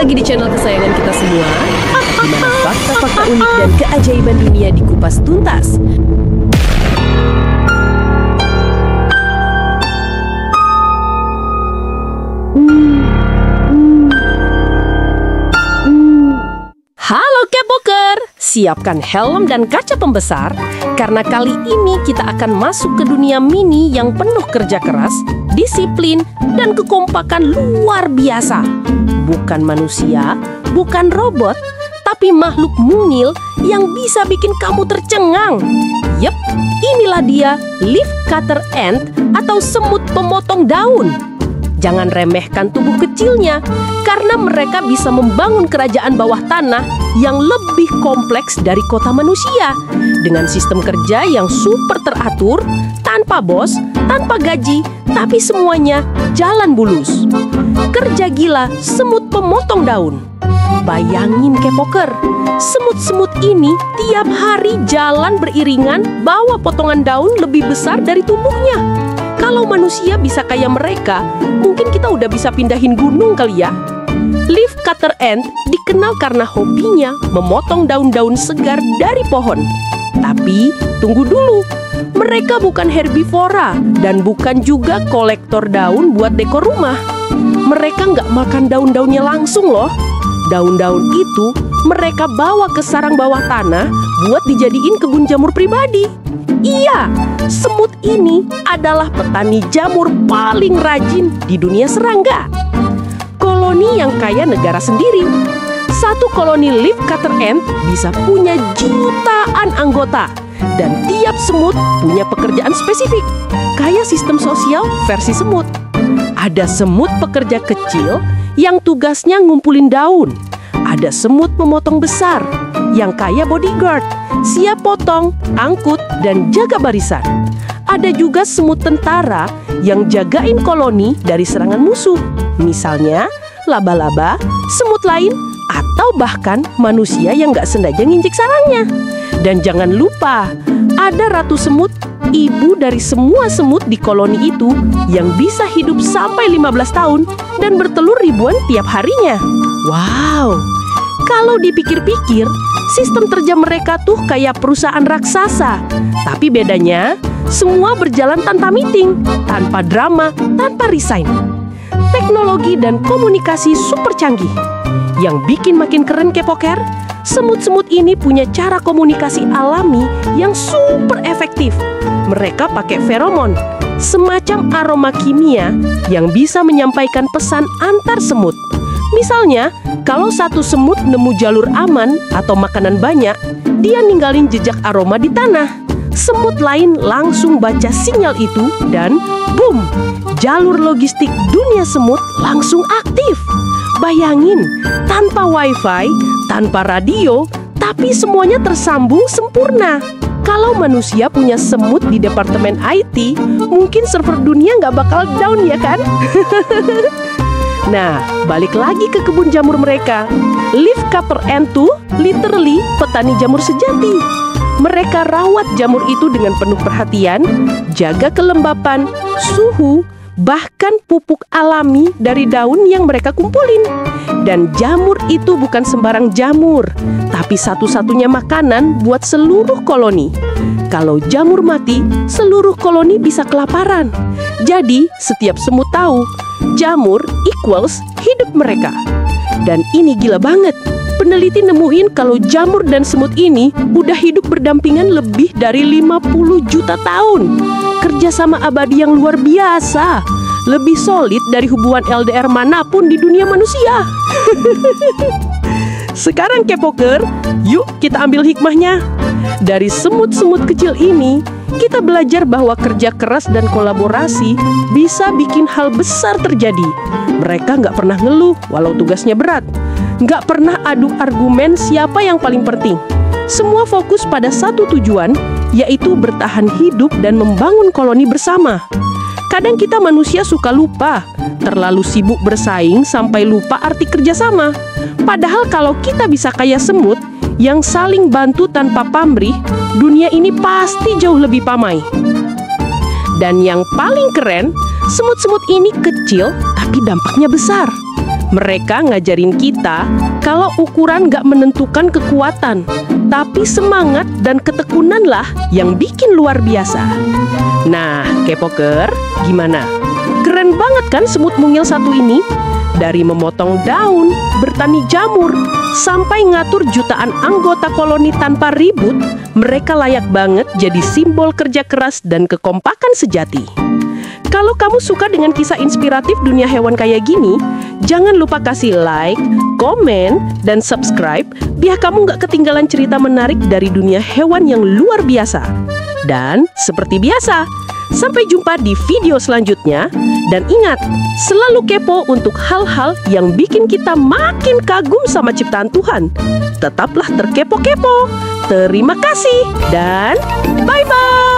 lagi di channel kesayangan kita semua, di mana fakta-fakta unik dan keajaiban dunia dikupas tuntas. Halo Kepoker, siapkan helm dan kaca pembesar, karena kali ini kita akan masuk ke dunia mini yang penuh kerja keras, disiplin, dan kekompakan luar biasa. Bukan manusia, bukan robot, tapi makhluk mungil yang bisa bikin kamu tercengang. Yep, inilah dia leaf cutter ant atau semut pemotong daun. Jangan remehkan tubuh kecilnya, karena mereka bisa membangun kerajaan bawah tanah yang lebih kompleks dari kota manusia. Dengan sistem kerja yang super teratur, tanpa bos, tanpa gaji, tapi semuanya jalan bulus. Kerja gila semut pemotong daun. Bayangin Kepoker, semut-semut ini tiap hari jalan beriringan bawa potongan daun lebih besar dari tubuhnya. Kalau manusia bisa kayak mereka, mungkin kita udah bisa pindahin gunung kali ya. Leaf cutter ant dikenal karena hobinya memotong daun-daun segar dari pohon. Tapi tunggu dulu, mereka bukan herbivora dan bukan juga kolektor daun buat dekor rumah. Mereka nggak makan daun-daunnya langsung loh. Daun-daun itu mereka bawa ke sarang bawah tanah buat dijadiin kebun jamur pribadi. Iya, semut ini adalah petani jamur paling rajin di dunia serangga. Koloni yang kaya negara sendiri. Satu koloni leaf cutter ant bisa punya jutaan anggota. Dan tiap semut punya pekerjaan spesifik, kayak sistem sosial versi semut. Ada semut pekerja kecil yang tugasnya ngumpulin daun. Ada semut pemotong besar yang kayak bodyguard, siap potong, angkut, dan jaga barisan. Ada juga semut tentara yang jagain koloni dari serangan musuh. Misalnya, laba-laba, semut lain, atau bahkan manusia yang nggak sengaja nginjek sarangnya. Dan jangan lupa, ada ratu semut, ibu dari semua semut di koloni itu yang bisa hidup sampai 15 tahun dan bertelur ribuan tiap harinya. Wow! Kalau dipikir-pikir, sistem kerja mereka tuh kayak perusahaan raksasa. Tapi bedanya, semua berjalan tanpa meeting, tanpa drama, tanpa resign. Teknologi dan komunikasi super canggih. Yang bikin makin keren Kepoker, semut-semut ini punya cara komunikasi alami yang super efektif. Mereka pakai feromon, semacam aroma kimia yang bisa menyampaikan pesan antar semut. Misalnya, kalau satu semut nemu jalur aman atau makanan banyak, dia ninggalin jejak aroma di tanah. Semut lain langsung baca sinyal itu dan boom, jalur logistik dunia semut langsung aktif. Bayangin, tanpa wifi, tanpa radio, tapi semuanya tersambung sempurna. Kalau manusia punya semut di departemen IT, mungkin server dunia nggak bakal down ya kan? Nah, balik lagi ke kebun jamur mereka. Leaf cutter ant tuh literally petani jamur sejati. Mereka rawat jamur itu dengan penuh perhatian, jaga kelembapan, suhu, bahkan pupuk alami dari daun yang mereka kumpulin. Dan jamur itu bukan sembarang jamur, tapi satu-satunya makanan buat seluruh koloni. Kalau jamur mati, seluruh koloni bisa kelaparan. Jadi, setiap semut tahu, jamur equals hidup mereka. Dan ini gila banget. Peneliti nemuin kalau jamur dan semut ini udah hidup berdampingan lebih dari 50 juta tahun. Kerjasama abadi yang luar biasa. Lebih solid dari hubungan LDR manapun di dunia manusia. Sekarang Kepoker, yuk kita ambil hikmahnya. Dari semut-semut kecil ini, kita belajar bahwa kerja keras dan kolaborasi bisa bikin hal besar terjadi. Mereka nggak pernah ngeluh walau tugasnya berat. Nggak pernah adu argumen siapa yang paling penting. Semua fokus pada satu tujuan, yaitu bertahan hidup dan membangun koloni bersama. Kadang kita manusia suka lupa, terlalu sibuk bersaing sampai lupa arti kerjasama. Padahal kalau kita bisa kayak semut, yang saling bantu tanpa pamrih, dunia ini pasti jauh lebih pamai. Dan yang paling keren, semut-semut ini kecil tapi dampaknya besar. Mereka ngajarin kita kalau ukuran nggak menentukan kekuatan, tapi semangat dan ketekunanlah yang bikin luar biasa. Nah, K-Poker, gimana? Keren banget kan semut mungil satu ini? Dari memotong daun, bertani jamur, sampai ngatur jutaan anggota koloni tanpa ribut, mereka layak banget jadi simbol kerja keras dan kekompakan sejati. Kalau kamu suka dengan kisah inspiratif dunia hewan kayak gini, jangan lupa kasih like, komen, dan subscribe biar kamu nggak ketinggalan cerita menarik dari dunia hewan yang luar biasa. Dan seperti biasa, sampai jumpa di video selanjutnya. Dan ingat, selalu kepo untuk hal-hal yang bikin kita makin kagum sama ciptaan Tuhan. Tetaplah terkepo-kepo. Terima kasih dan bye-bye.